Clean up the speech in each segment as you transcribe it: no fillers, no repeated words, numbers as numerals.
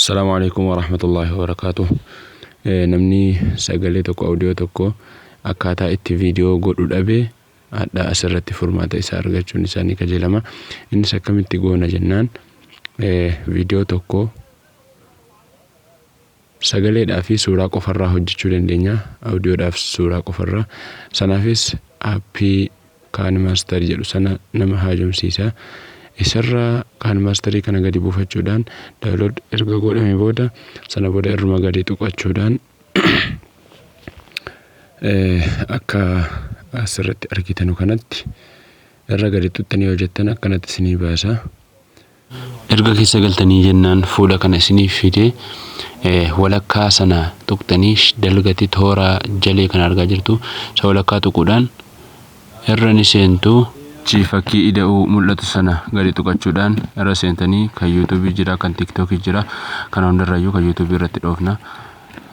Assalamualaikum warahmatullahi wabarakatuh. Namni sagalee tokko audio tokko akkaataa itti viidiyoo godhu dhabe adda asirratti furmaata isaa argachuun isaanii kajeelama. Innis akkamitti goona jennaan viidiyoo tokko sagaleedhaa fi suuraa qofarraa hojjechuu dandeenya. Audioodhaaf suuraa qofarraa. Sanaafis aappii KineMaster jedhu sana nama haajomsiisa. Isarraa KineMasterii kana gadi buufachuudhaan download erga godhame booda sana booda irruma gadi tuqachuudhaan akka asirratti argitan kanatti irra gadi tuqxanii hojjettan akkanatti isinii baasa. Erga keessa galtanii jennaan fuula kana isinii fide walakkaa sana tuqxanii dalgati toora jalee kan argaa jirtu isa walakkaa tuquudhaan irra ni seentu. Fakkii ida'uu mul'atu sana gadi tuqachuudhaan irra seentanii kan YouTube jira, kan TikTok jira, kan hundarrayyuu kan YouTube irratti dhoofna.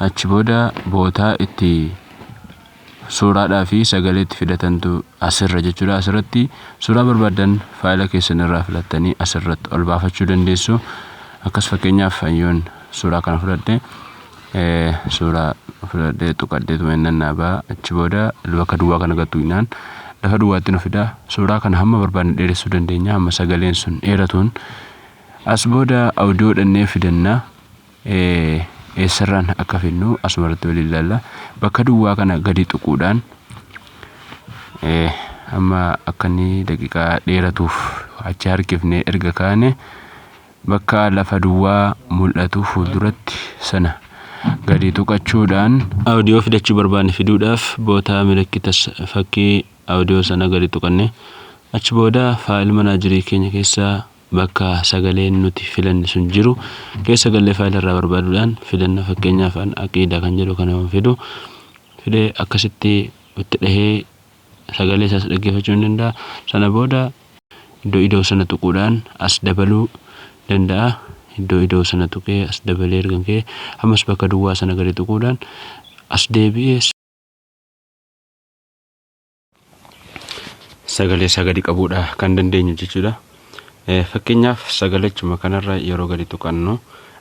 Achi booda bootaa itti suuraadhaa fi sagalee itti fidatantu asirra jechuudha. Asirratti suuraa barbaadan faayila keessan irraa filattanii asirratti ol baafachuu dandeessu. Akkas fakkeenyaaf yoon suuraa kana fudhadhe suuraa fudhadhee tuqadheetu naannabaa. Achi booda bakka duwwaa kana gattuinaan lafa duwwaatti nu fida. Suuraa kana hamma barbaadne dheeressuu dandeenya, hamma sagaleen sun dheeratuun. As booda audio dhannee fidanna. Eessarraan akka finnu asumarratti waliin ilaalla. Bakka duwwaa kana gadi tuquudhaan amma akka inni daqiiqaa dheeratuuf achi harkifnee erga kaane bakka lafa duwwaa mul'atu fuulduratti sana gadi tuqachuudhaan audio fidachuu barbaanne fiduudhaaf bootaa malakkitas fakkii audio sana gadi tuqanne achi booda faayil manaajerii keenya keessaa bakka sagaleen nuti filanne sun jiru keessa gallee faayil irraa barbaaduudhaan filanna. Fakkeenyaaf aqiidaa kan jedhu kana fidu fidee akkasitti itti dhahee sagalee isaas dhaggeeffachuu ni danda'a. Sana booda iddoo sana tuquudhaan as dabaluu danda'a. Iddoo sana tuqee as dabalee ergan kee ammas bakka duwwaa sana gadi tuquudhaan as deebi'ee sagalee gadi qabuudha kan dandeenyu jechuudha. Fakkeenyaaf sagalechuma kanarra yeroo gadi tuqannu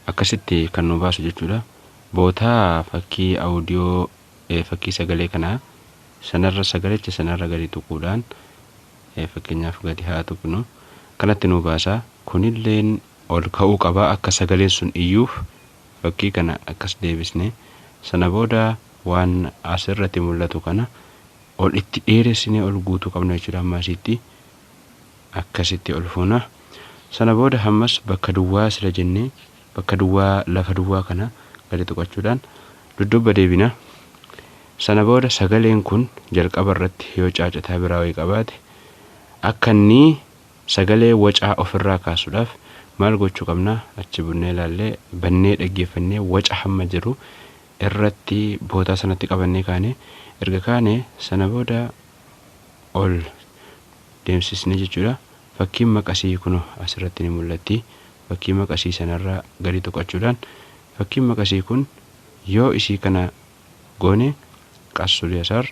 akkasitti kan nu baasu jechuudha. Bootaa fakkii audio fakkii sagalee kana sanarra sagalecha sanarra gadi tuquudhaan fakkeenyaaf gadi haa tuqnu kanatti nu baasa. Kunilleen ol ka'uu qaba akka sagaleen sun iyyuuf. Fakkii kana akkas deebisne sana booda waan asirratti mul'atu kana ol itti dheeressine ol guutuu qabna jechuudha. Ammaasitti akkasitti ol fuuna. Sana booda hammas bakka duwwaa sila jennee bakka duwwaa lafa duwwaa kana gadi tuqachuudhaan dudduuba deebina. Sana booda sagaleen kun jalqaba irratti yoo caacataa biraa wayii qabaate akka inni sagalee wacaa ofirraa kaasuudhaaf maal gochuu qabna? Achi bunnee ilaallee bannee dhaggeeffannee waca hamma jiru irratti bootaa sanatti qabannee kaane erga kaane sana booda ol deemsisne jechuudha. Fakkiin maqasii kun asirratti ni mul'atti. Fakkii maqasii sanarraa gadi tuqachuudhaan fakkiin maqasii kun yoo isii kana goone qassurii asar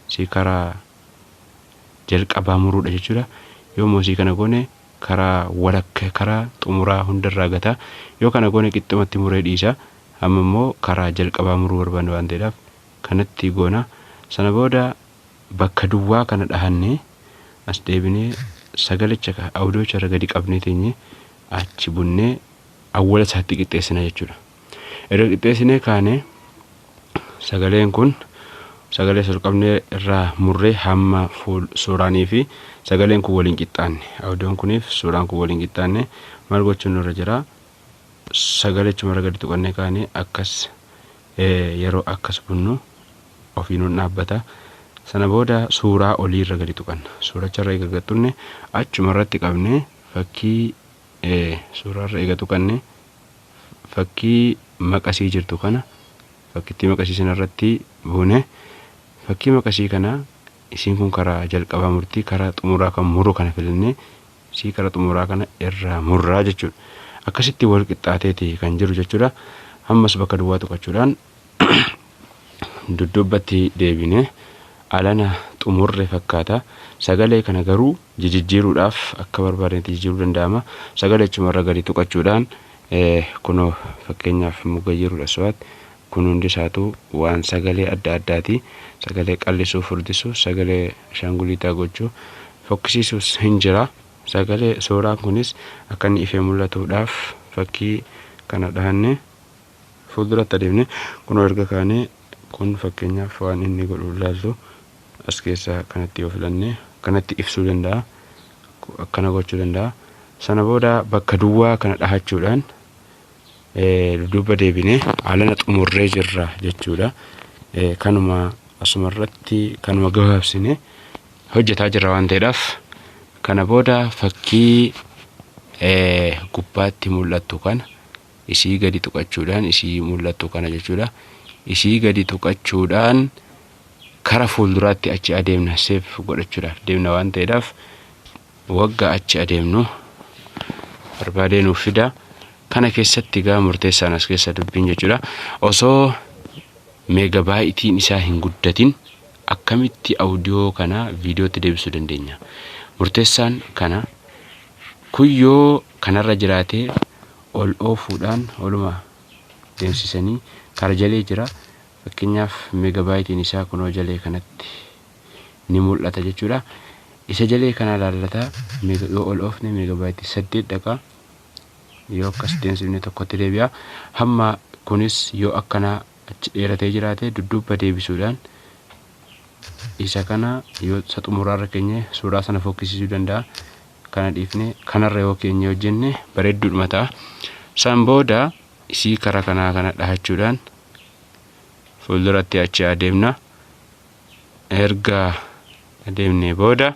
si karaa jalqabaa muruudha jechuudha. Yoo moosii kana goone karaa walakka karaa xumuraa hundarraa gata. Yoo kana goone qixxumatti muree dhiisa. Amma immoo karaa jalqabaa muruu barbaanne waan ta'eedhaaf kanatti goona. Sana booda bakka duwwaa kana dhahannee as deebinee sagalicha audiyocha irra gadi qabnee teenye achi bunnee awwala isaatti qixxeessina jechuudha. Erga qixxeessinee kaane sagaleen kun sagalee ol qabnee irraa murree hamma suuraanii fi sagaleen kun waliin qixxaanne audiyoon kuniif suuraan kun waliin qixxaanne maal gochuun irra jira? Sagalechuma irra gadi tuqannee kaane akkas yeroo akkas bunnu ofiinuun dhaabbata. Sana booda suuraa olii irra gadi tuqanna. Suuracha irra eega gattunne achuma irratti qabne fakkii suuraa irra eega tuqanne fakkii maqasii jirtu kana fakkiitti maqasii sana irratti buune fakkii maqasii kana isiin kun karaa jalqabaa murtii karaa xumuraa kan muru kana filannee isii karaa xumuraa kana irraa murraa jechuudha. Akkasitti wal qixxaateeti kan jiru jechuudha. Ammas bakka duwwaa tuqachuudhaan dudduubatti deebine alana xumurre fakkaata. Sagalee kana garuu jijjiiruudhaaf akka barbaadetti jijjiiruu danda'ama. Sagalechuma irra gadi tuqachuudhaan kunoo fakkeenyaaf muka jirudha su'aat kun hundi isaatu waan sagalee adda addaati. Sagalee qallisuu, furdisuu, sagalee shaanguliitaa gochuu, fokkisiisuus hin jira. Sagalee suuraan kunis akka inni ifee mul'atuudhaaf fakkii kana dhahanne fuulduratti adeemne kunoo erga kaanee kun fakkeenyaaf waan inni godhu ilaaltu as keessaa kanatti yoo filanne kanatti ibsuu danda'a. Akkana gochuu danda'a. Sana booda bakka duwwaa kana dhahachuudhaan duuba deebinee haalana xumurree jirra jechuudha. Kanuma asumarratti kanuma gabaabsine hojjetaa jirra waan ta'eedhaaf kana booda fakkii gubbaatti mul'attu kana isii gadi tuqachuudhaan isii mul'attu kana jechuudha. Isii gadi tuqachuudhaan kara fuulduraatti achi adeemna seef godhachuudhaaf deemna waan ta'eedhaaf wagga achi adeemnu barbaadee nuuf fida. Kana keessatti gaa murteessaan as keessa dubbiin jechuudha. Osoo meegabaayitiin isaa hin guddatin akkamitti audio kana viidiyootti deebisuu dandeenya? Murteessaan kana kuyyoo kanarra jiraatee ol oofuudhaan oluma deemsisanii kara jalee jira. Fakkeenyaaf meegabaayitiin isaa kunoo jalee kanatti ni mul'ata jechuudha. Isa jalee kana laallata yoo ol oofne meegabaayitii 8 dhaqa. Yoo akkas deemsifne tokkotti deebi'a. Hamma kunis yoo akkana achi dheeratee jiraate dudduuba deebisuudhaan isa kana yoo xumuraarra keenye suuraa sana fokkisiisuu danda'a. Kana dhiifne kanarra yoo keenye hojjenne bareedduudha ta'a. San booda isii kara kanaa kana dhahachuudhaan fuulduratti achi adeemna. Erga adeemne booda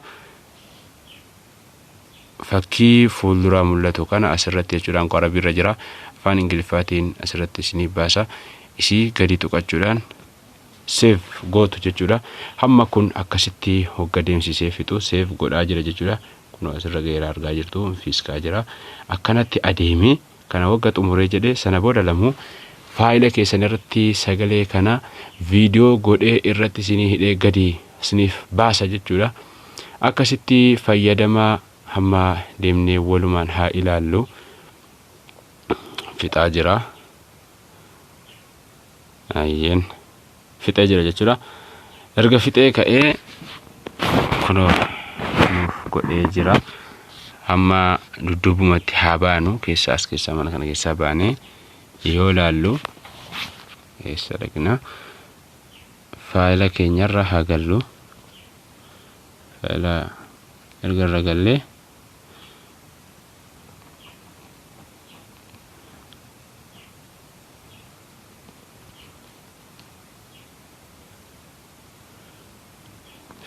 fakkii fuulduraa mul'atu kana asirratti jechuudhaan qorabiirra jira. Afaan Ingiliffaatiin asirratti isinii baasa. Isii gadi tuqachuudhaan seef gootu jechuudha. Hamma kun akkasitti hogga deemsisee fixu seef godhaa jira jechuudha. Kun asirra geeraa argaa jirtu fiiskaa jira. Akkanatti adeemee kana wagga xumuree jedhee sana booda lamuu faayila keessan irratti sagalee kana viidiyoo godhee irratti isinii hidhee gadi isiniif baasa jechuudha. Akkasitti fayyadamaa hamma deemnee walumaan haa ilaallu. Fixaa jira. Ayyeen fixee jira jechuudha. Erga fixee ka'ee kunoo nuuf godhee jira. Hamma dudduubumatti haa baanu keessaa as keessaa mana kana keessaa baanee yoo ilaallu eessa dhaqna faayila keenyarra haa gallu. Faayila erga irra gallee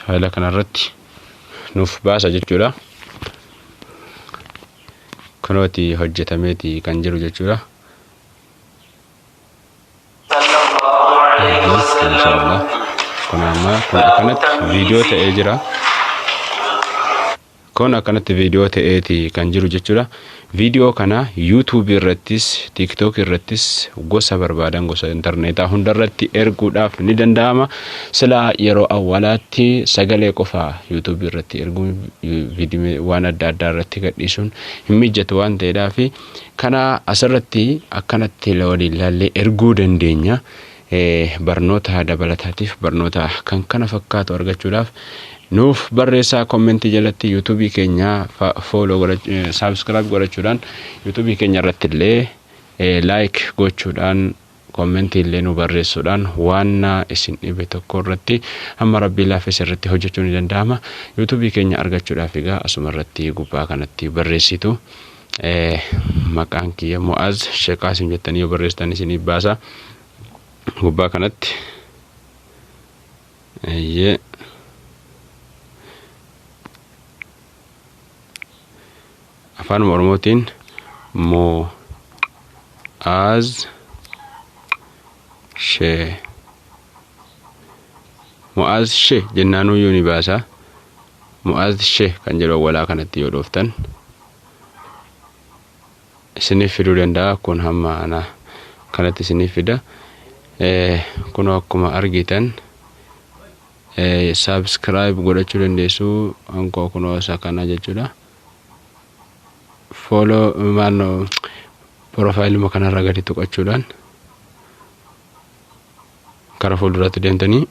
faayila kanarratti nuuf baasa jechuudha. Kunooti hojjetameeti kan jiru jechuudha. Inshallah kun amma kun akkanatti viidiyoo ta'ee jira. Kun akkanatti viidiyoo ta'eeti kan jiru jechuudha. Viidiyoo kana YouTube irrattis, TikTok irrattis gosa barbaadan gosa internetaa hundarratti erguudhaaf ni danda'ama. Sila yeroo awwalaatti sagalee qofaa YouTube irratti erguun viidiyoo waan adda addaa irratti gadhiisuun hin mijatu waan ta'eedhaaf kana asirratti akkanatti waliin ilaallee erguu dandeenya. Barnoota dabalataatiif barnoota kan kana fakkaatu argachuudhaaf nuuf barreessaa kommentii jalatti YouTube keenya follow subscribe godhachuudhaan YouTube keenya irratti illee like gochuudhaan kommentii illee nu barreessuudhaan waan isin dhibe tokko irratti hamma rabbii laafes irratti hojjechuu ni danda'ama. YouTube keenya argachuudhaaf egaa asuma irratti gubbaa kanatti barreessitu. Maqaan kiyya Mu'az Sheekh Qaasim jettanii yoo barreessitan isiniif baasa. Gubbaa kanatti afaan Oromootiin Mu'az Sheekh jennaanuu yoo ni baasa. Mu'az Sheekh kan jedhu walaa kanatti yoo dhooftan isiniif fiduu danda'a. Kun hamma ana kanatti isiniif fida. Kun akkuma argitan subscribe godhachuu dandeessu. Ankoo kunoo isa kana jechuudha. Follow Profaayiluma kanarra gadi tuqachuudhaan kara fuulduraatti deemtanii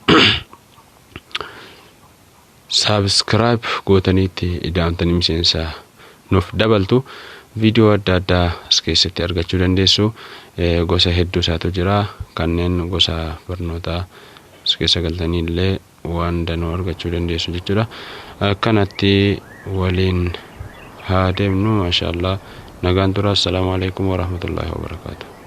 subscribe gootaniitti ida'amtanii miseensa nuuf dabaltu. Viidiyoo adda addaa as keessatti argachuu dandeessu. Gosa hedduu isaatu jira. Kanneen gosa barnootaa as keessa galtanii illee waan danuu argachuu dandeessu jechuudha. Akkanatti waliin haa deemnu. Maashaallah. Nagaan tura. Assalaamu alaikum warahmatullahi wabarakatuh.